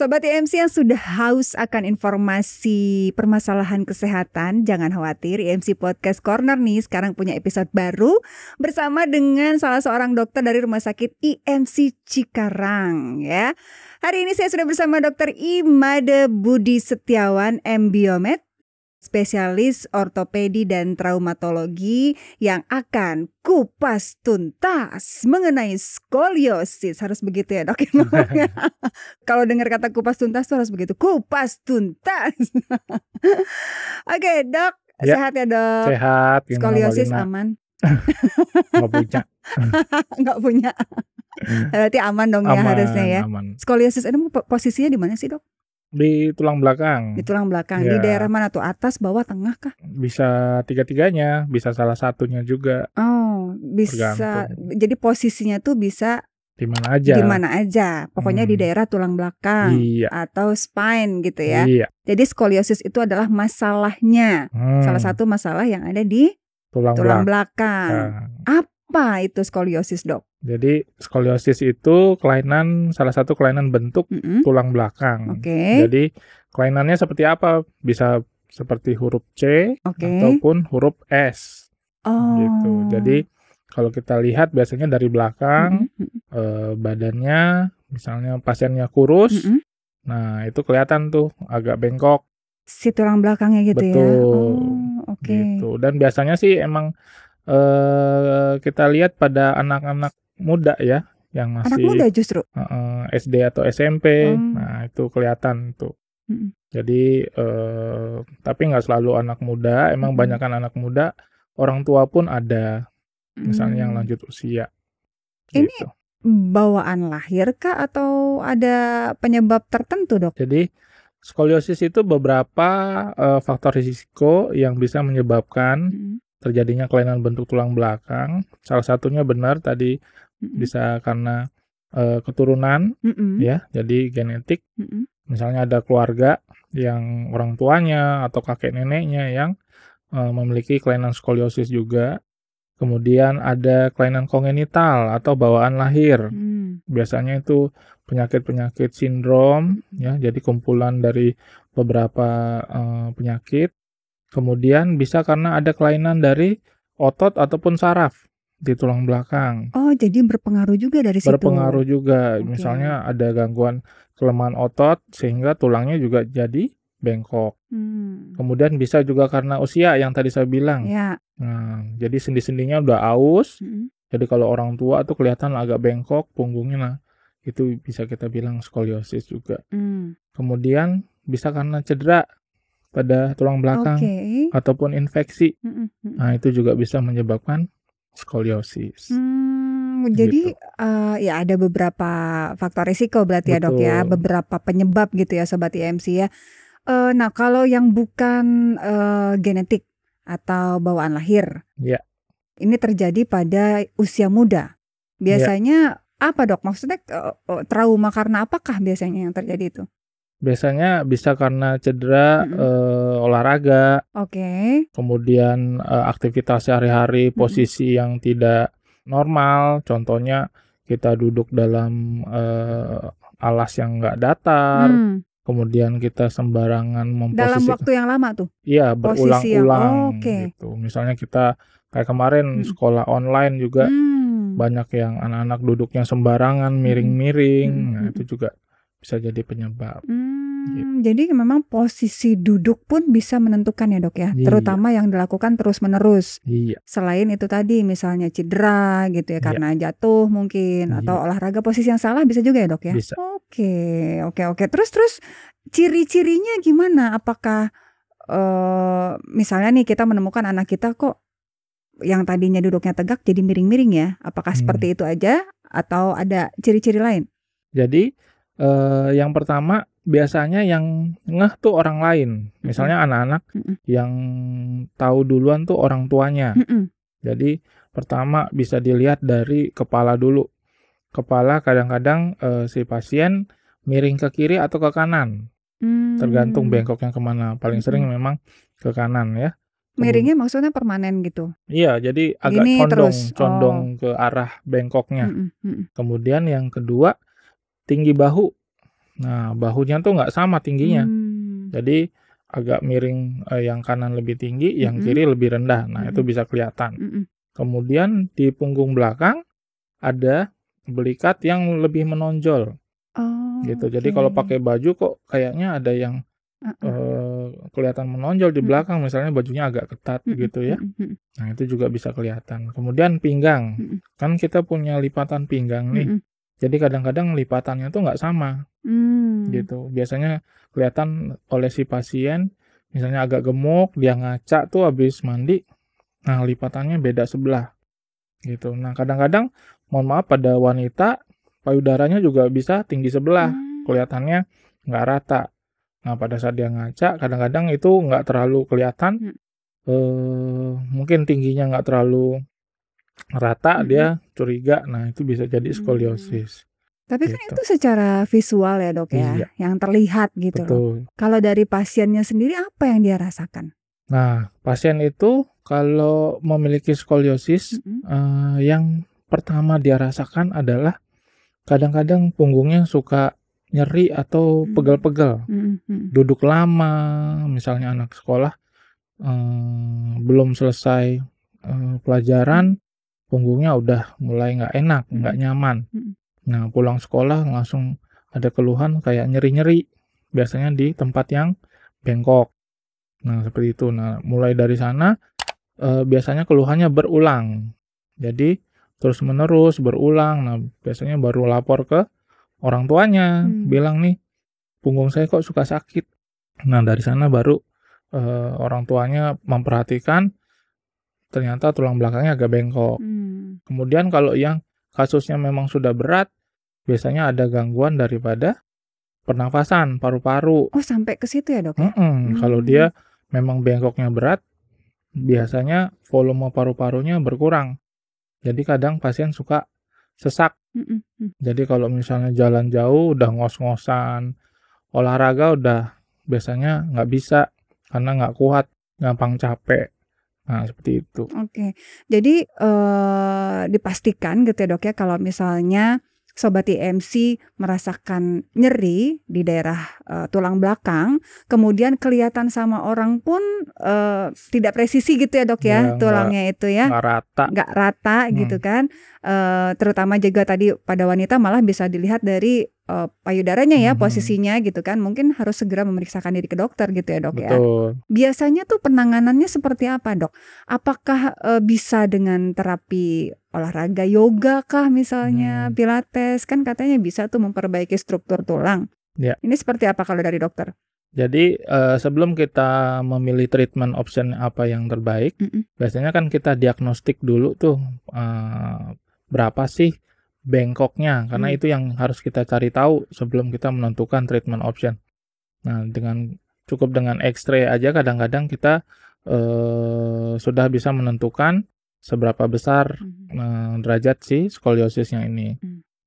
Sobat IMC yang sudah haus akan informasi permasalahan kesehatan, jangan khawatir, IMC Podcast Corner nih sekarang punya episode baru bersama dengan salah seorang dokter dari Rumah Sakit IMC Cikarang ya. Hari ini saya sudah bersama Dr. Imade Budi Setiawan, M.Biomed, spesialis ortopedi dan traumatologi yang akan kupas tuntas mengenai skoliosis. Harus begitu ya dok ngomongnya. Kalau dengar kata kupas tuntas tuh harus begitu, kupas tuntas. Oke dok, Ya, sehat ya dok? sehat. Gimana Skoliosis Malina? aman? Nggak punya. Nggak punya. Berarti aman dong ya harusnya ya. Aman. Skoliosis ini posisinya di mana sih dok? Di tulang belakang. Di tulang belakang. Di Ya. daerah mana tuh? Atas, bawah, tengah kah? Bisa tiga-tiganya, bisa salah satunya juga. Oh, bisa. Tergantung. Jadi posisinya tuh bisa Di mana aja. di mana aja. Pokoknya di daerah tulang belakang Iya. atau spine gitu ya. Iya. Jadi skoliosis itu adalah masalahnya. Salah satu masalah yang ada di tulang tulang belakang. belakang. Apa itu skoliosis, dok? Jadi skoliosis itu salah satu kelainan bentuk tulang belakang. Oke. Jadi kelainannya seperti apa? Bisa seperti huruf C Oke. ataupun huruf S. Oh. Gitu. Jadi kalau kita lihat biasanya dari belakang badannya, misalnya pasiennya kurus, nah itu kelihatan tuh agak bengkok. Si tulang belakangnya gitu ya. Betul. Oh, oke. Gitu. Dan biasanya sih emang kita lihat pada anak-anak muda ya, yang Anak masih muda justru. SD atau SMP. Nah itu kelihatan tuh. Jadi tapi nggak selalu anak muda, emang banyakan anak muda, orang tua pun ada, misalnya yang lanjut usia. Ini Gitu. bawaan lahir kah atau ada penyebab tertentu dok? Jadi skoliosis itu beberapa faktor risiko yang bisa menyebabkan terjadinya kelainan bentuk tulang belakang. Salah satunya benar tadi bisa karena keturunan ya, jadi genetik. Misalnya ada keluarga yang orang tuanya atau kakek neneknya yang memiliki kelainan skoliosis juga. Kemudian ada kelainan kongenital atau bawaan lahir. Biasanya itu penyakit-penyakit sindrom ya, jadi kumpulan dari beberapa penyakit. Kemudian bisa karena ada kelainan dari otot ataupun saraf di tulang belakang. Oh, jadi berpengaruh juga dari situ. Berpengaruh juga. Oke. Misalnya ada gangguan kelemahan otot sehingga tulangnya juga jadi bengkok. Kemudian bisa juga karena usia yang tadi saya bilang. Ya. Nah, jadi sendi-sendinya udah aus. Jadi kalau orang tua tuh kelihatan agak bengkok punggungnya, nah itu bisa kita bilang skoliosis juga. Kemudian bisa karena cedera pada tulang belakang ataupun infeksi. Nah, itu juga bisa menyebabkan skoliosis. Jadi Gitu. ya ada beberapa faktor risiko berarti ya dok ya, beberapa penyebab gitu ya sobat IMC ya. Nah kalau yang bukan genetik atau bawaan lahir, Ya. ini terjadi pada usia muda. Biasanya apa dok? Maksudnya trauma karena apakah biasanya yang terjadi itu? Biasanya bisa karena cedera olahraga. Oke. Kemudian aktivitas sehari-hari, posisi yang tidak normal. Contohnya kita duduk dalam alas yang nggak datar. Kemudian kita sembarangan memposisikan. Dalam waktu yang lama tuh? Iya, berulang-ulang gitu. Misalnya kita kayak kemarin sekolah online juga banyak yang anak-anak duduknya sembarangan, miring-miring. Nah, itu juga bisa jadi penyebab. Jadi memang posisi duduk pun bisa menentukan ya dok ya, terutama yang dilakukan terus-menerus. Iya. Selain itu tadi misalnya cedera gitu ya, karena jatuh mungkin atau olahraga posisi yang salah bisa juga ya dok ya. Bisa. Oke. Terus ciri-cirinya gimana? Apakah misalnya nih kita menemukan anak kita kok yang tadinya duduknya tegak jadi miring-miring ya? Apakah seperti itu aja atau ada ciri-ciri lain? Jadi yang pertama biasanya yang ngeh tuh orang lain. Misalnya anak-anak yang tahu duluan tuh orang tuanya. Jadi pertama bisa dilihat dari kepala dulu. Kepala kadang-kadang si pasien miring ke kiri atau ke kanan. Tergantung bengkoknya kemana. Paling sering memang ke kanan ya. Miringnya maksudnya permanen gitu? Iya, jadi agak Gini condong ke arah bengkoknya. Kemudian yang kedua, tinggi bahu. Nah, bahunya tuh nggak sama tingginya. Hmm. Jadi agak miring, yang kanan lebih tinggi, yang kiri lebih rendah. Nah, itu bisa kelihatan. Kemudian di punggung belakang ada belikat yang lebih menonjol Oh, gitu. Jadi kalau pakai baju kok kayaknya ada yang kelihatan menonjol di belakang, misalnya bajunya agak ketat gitu ya. Nah, itu juga bisa kelihatan. Kemudian pinggang. Kan kita punya lipatan pinggang nih. Jadi kadang-kadang lipatannya tuh nggak sama. Gitu. Biasanya kelihatan oleh si pasien, misalnya agak gemuk, dia ngaca tuh habis mandi. Nah, lipatannya beda sebelah. Gitu. Nah, kadang-kadang mohon maaf pada wanita payudaranya juga bisa tinggi sebelah. Kelihatannya nggak rata. Nah, pada saat dia ngaca, kadang-kadang itu nggak terlalu kelihatan. Mungkin tingginya nggak terlalu rata, dia curiga. Nah, itu bisa jadi skoliosis. Tapi kan Gitu. itu secara visual ya dok ya, Iya. yang terlihat gitu loh. Betul. Kalau dari pasiennya sendiri apa yang dia rasakan? Nah, pasien itu kalau memiliki skoliosis, yang pertama dia rasakan adalah kadang-kadang punggungnya suka nyeri atau pegel-pegel. Duduk lama, misalnya anak sekolah belum selesai pelajaran, punggungnya udah mulai nggak enak, nggak nyaman. Nah, pulang sekolah langsung ada keluhan kayak nyeri-nyeri, biasanya di tempat yang bengkok. Nah, seperti itu. Nah, mulai dari sana biasanya keluhannya berulang. Jadi terus-menerus berulang. Nah, biasanya baru lapor ke orang tuanya, bilang nih, punggung saya kok suka sakit. Nah, dari sana baru orang tuanya memperhatikan, ternyata tulang belakangnya agak bengkok. Kemudian kalau yang kasusnya memang sudah berat, biasanya ada gangguan daripada pernafasan, paru-paru. Oh, sampai ke situ ya dok ya? Kalau dia memang bengkoknya berat, biasanya volume paru-parunya berkurang. Jadi kadang pasien suka sesak. Jadi kalau misalnya jalan jauh udah ngos-ngosan, olahraga udah biasanya nggak bisa karena nggak kuat, gampang capek. Nah, seperti itu. Oke, jadi dipastikan gitu ya dok ya, kalau misalnya Sobat IMC merasakan nyeri di daerah tulang belakang, kemudian kelihatan sama orang pun tidak presisi gitu ya dok ya, tulangnya itu ya, nggak rata gitu kan, terutama juga tadi pada wanita malah bisa dilihat dari payudaranya ya, posisinya gitu kan, mungkin harus segera memeriksakan diri ke dokter gitu ya dok. Betul. Ya. Biasanya tuh penanganannya seperti apa dok? Apakah bisa dengan terapi olahraga yoga kah misalnya, pilates, kan katanya bisa tuh memperbaiki struktur tulang. Ya. Ini seperti apa kalau dari dokter? Jadi sebelum kita memilih treatment option apa yang terbaik, biasanya kan kita diagnostik dulu tuh berapa sih bengkoknya, karena itu yang harus kita cari tahu sebelum kita menentukan treatment option. Nah, cukup dengan X-ray aja kadang-kadang kita sudah bisa menentukan seberapa besar derajat si skoliosisnya ini.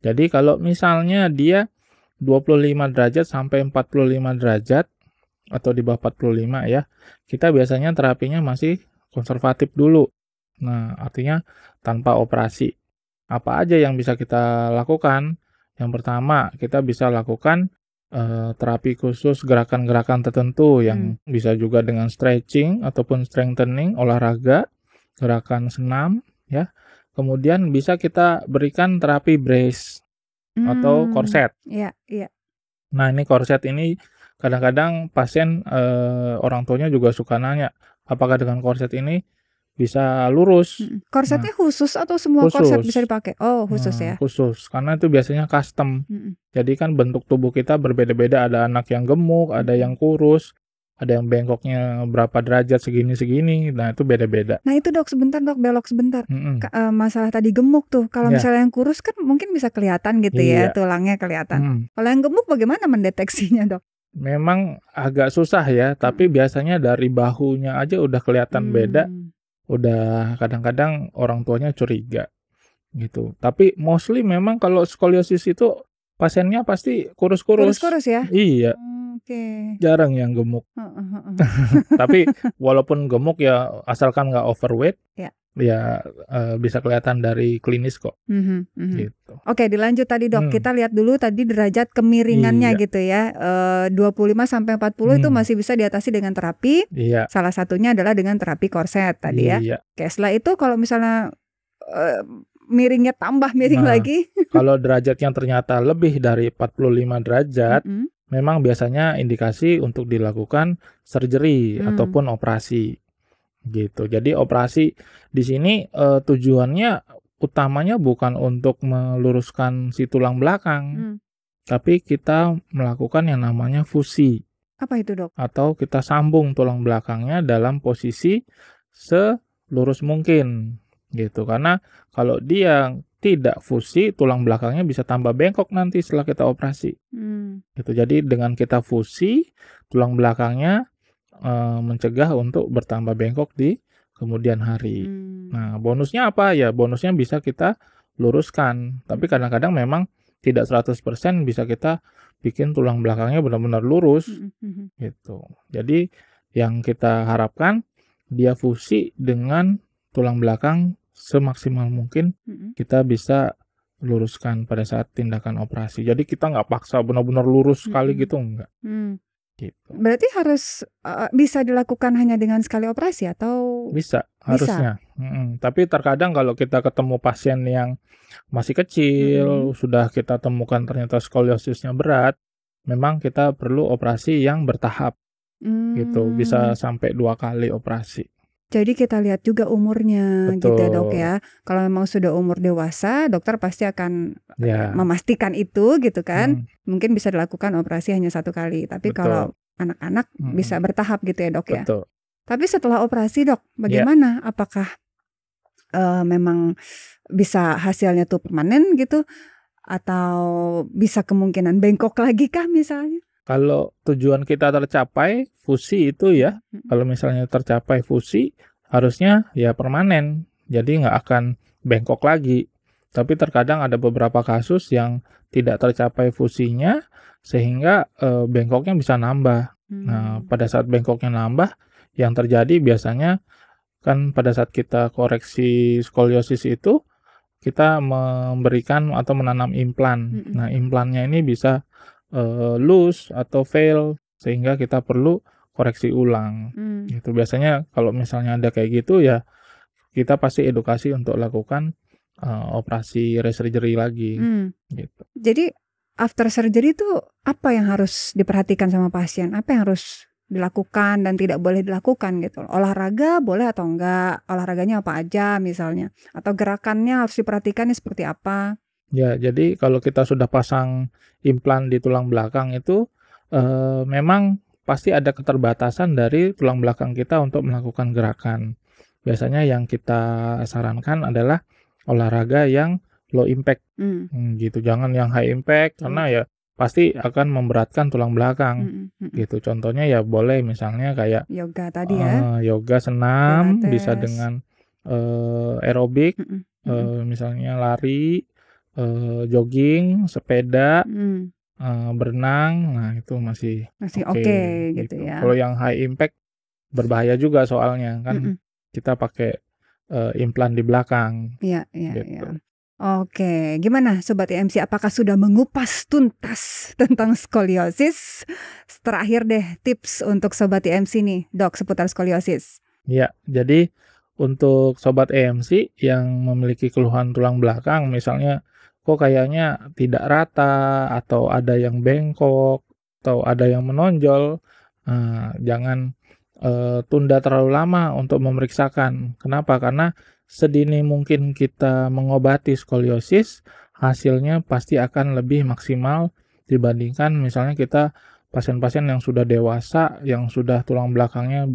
Jadi kalau misalnya dia 25 derajat sampai 45 derajat atau di bawah 45 ya, kita biasanya terapinya masih konservatif dulu. Nah, artinya tanpa operasi. Apa aja yang bisa kita lakukan? Yang pertama, kita bisa lakukan terapi khusus gerakan-gerakan tertentu yang bisa juga dengan stretching ataupun strengthening, olahraga, gerakan senam ya. Kemudian bisa kita berikan terapi brace atau korset. Iya. Nah, ini korset ini kadang-kadang pasien orang tuanya juga suka nanya, apakah dengan korset ini bisa lurus? Korsetnya khusus atau semua korset bisa dipakai? Oh, khusus ya. Khusus, karena itu biasanya custom. Jadi kan bentuk tubuh kita berbeda-beda, ada anak yang gemuk, ada yang kurus, ada yang bengkoknya berapa derajat segini-segini. Nah, itu beda-beda. Nah, itu dok, sebentar dok, belok sebentar. Masalah tadi gemuk tuh, kalau misalnya yang kurus kan mungkin bisa kelihatan gitu ya, tulangnya kelihatan. Kalau yang gemuk bagaimana mendeteksinya dok? Memang agak susah ya, tapi biasanya dari bahunya aja udah kelihatan beda. Udah kadang-kadang orang tuanya curiga gitu. Tapi mostly memang kalau skoliosis itu pasiennya pasti kurus-kurus. Kurus-kurus ya? Iya. Jarang yang gemuk. Tapi walaupun gemuk ya asalkan nggak overweight, ya bisa kelihatan dari klinis kok. Gitu. Oke, dilanjut tadi dok. Kita lihat dulu tadi derajat kemiringannya gitu ya. 25 sampai 40 itu masih bisa diatasi dengan terapi. Salah satunya adalah dengan terapi korset tadi ya. Oke, setelah itu kalau misalnya miringnya tambah miring lagi. Kalau derajatnya ternyata lebih dari 45 derajat, memang biasanya indikasi untuk dilakukan surgery ataupun operasi. Gitu. Jadi operasi di sini tujuannya utamanya bukan untuk meluruskan si tulang belakang, tapi kita melakukan yang namanya fusi. Apa itu dok? Atau kita sambung tulang belakangnya dalam posisi selurus mungkin. Gitu. Karena kalau dia tidak fusi, tulang belakangnya bisa tambah bengkok nanti setelah kita operasi. Gitu. Jadi dengan kita fusi, tulang belakangnya mencegah untuk bertambah bengkok di kemudian hari. Nah, bonusnya apa? Ya, bonusnya bisa kita luruskan. Tapi kadang-kadang memang tidak 100% bisa kita bikin tulang belakangnya benar-benar lurus. Gitu. Jadi yang kita harapkan dia fusi dengan tulang belakang semaksimal mungkin kita bisa luruskan pada saat tindakan operasi. Jadi kita nggak paksa benar-benar lurus sekali gitu, enggak. Gitu. Berarti harus bisa dilakukan hanya dengan sekali operasi atau? Bisa, harusnya. Tapi terkadang kalau kita ketemu pasien yang masih kecil, sudah kita temukan ternyata skoliosisnya berat, memang kita perlu operasi yang bertahap. Gitu, bisa sampai 2 kali operasi. Jadi kita lihat juga umurnya. Betul. Gitu ya dok ya. Kalau memang sudah umur dewasa, dokter pasti akan memastikan itu gitu kan. Mungkin bisa dilakukan operasi hanya 1 kali. Tapi kalau anak-anak bisa bertahap gitu ya dok ya. Betul. Tapi setelah operasi dok, bagaimana? Apakah memang bisa hasilnya tuh permanen gitu? Atau bisa kemungkinan bengkok lagi kah misalnya? Kalau tujuan kita tercapai, fusi itu ya, kalau misalnya tercapai fusi, harusnya ya permanen. Jadi nggak akan bengkok lagi. Tapi terkadang ada beberapa kasus yang tidak tercapai fusinya, sehingga bengkoknya bisa nambah. Nah, pada saat bengkoknya nambah, yang terjadi biasanya kan pada saat kita koreksi skoliosis itu, kita memberikan atau menanam implan. Nah, implannya ini bisa loose atau fail sehingga kita perlu koreksi ulang. Gitu. Biasanya kalau misalnya ada kayak gitu ya kita pasti edukasi untuk lakukan operasi resurgery lagi. Gitu. Jadi after surgery itu apa yang harus diperhatikan sama pasien? Apa yang harus dilakukan dan tidak boleh dilakukan gitu? Olahraga boleh atau enggak? Olahraganya apa aja misalnya? Atau gerakannya harus diperhatikan seperti apa? Ya, jadi kalau kita sudah pasang implan di tulang belakang itu memang pasti ada keterbatasan dari tulang belakang kita untuk melakukan gerakan. Biasanya yang kita sarankan adalah olahraga yang low impact. Gitu. Jangan yang high impact karena ya pasti akan memberatkan tulang belakang. Gitu. Contohnya ya boleh misalnya kayak yoga tadi ya. Yoga senam, bisa dengan aerobik, misalnya lari, jogging, sepeda, berenang, nah itu masih oke gitu ya. Kalau yang high impact berbahaya juga soalnya kan kita pakai implan di belakang. Iya. Gitu. Oke, gimana Sobat IMC? Apakah sudah mengupas tuntas tentang skoliosis? Terakhir deh tips untuk Sobat IMC nih, dok, seputar skoliosis. Ya, jadi untuk Sobat EMC yang memiliki keluhan tulang belakang, misalnya kok kayaknya tidak rata, atau ada yang bengkok, atau ada yang menonjol, jangan tunda terlalu lama untuk memeriksakan. Kenapa? Karena sedini mungkin kita mengobati skoliosis, hasilnya pasti akan lebih maksimal dibandingkan misalnya kita pasien-pasien yang sudah dewasa, yang sudah tulang belakangnya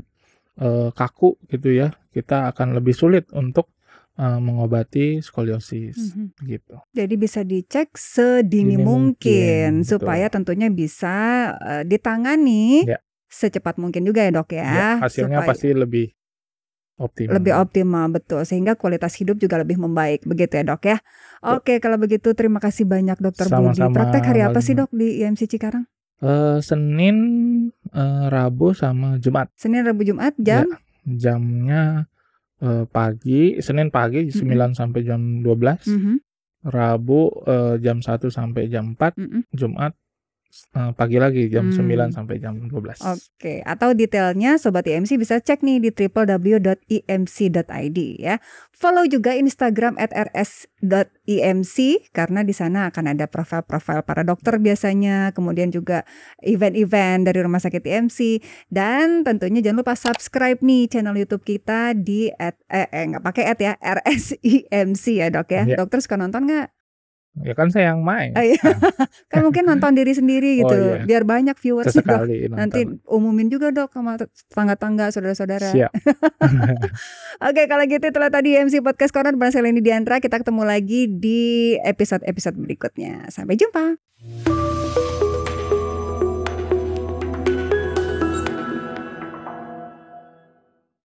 kaku gitu ya, kita akan lebih sulit untuk mengobati skoliosis gitu. Jadi bisa dicek sedini mungkin supaya tentunya bisa ditangani secepat mungkin juga ya dok ya. Hasilnya pasti lebih optimal. Lebih optimal, betul. Sehingga kualitas hidup juga lebih membaik, begitu ya dok ya. Oke, kalau begitu terima kasih banyak dokter Budi. Praktek hari apa sih dok di IMC Cikarang? Senin, Rabu sama Jumat. Senin, Rabu, Jumat jam? Ya, jamnya pagi, Senin pagi 9 sampai jam 12, Rabu jam 1 sampai jam 4, Jumat pagi lagi jam 9 sampai jam 12. Oke, atau detailnya Sobat IMC bisa cek nih di www.imc.id ya. Follow juga Instagram @rs.imc karena di sana akan ada profil-profil para dokter biasanya, kemudian juga event-event dari Rumah Sakit IMC, dan tentunya jangan lupa subscribe nih channel YouTube kita di nggak pakai @ ya, RSIMC ya Dok ya. Dokter suka nonton nggak? Ya kan saya yang main. Oh, iya. Kan mungkin nonton diri sendiri gitu, iya. biar banyak viewers dok. Nanti nonton. umumin juga dok sama tetangga-tangga, saudara-saudara. Siap. Oke, kalau gitu itulah tadi IMC Podcast Corner bersama Seleni Diandra. Kita ketemu lagi di episode-episode berikutnya. Sampai jumpa.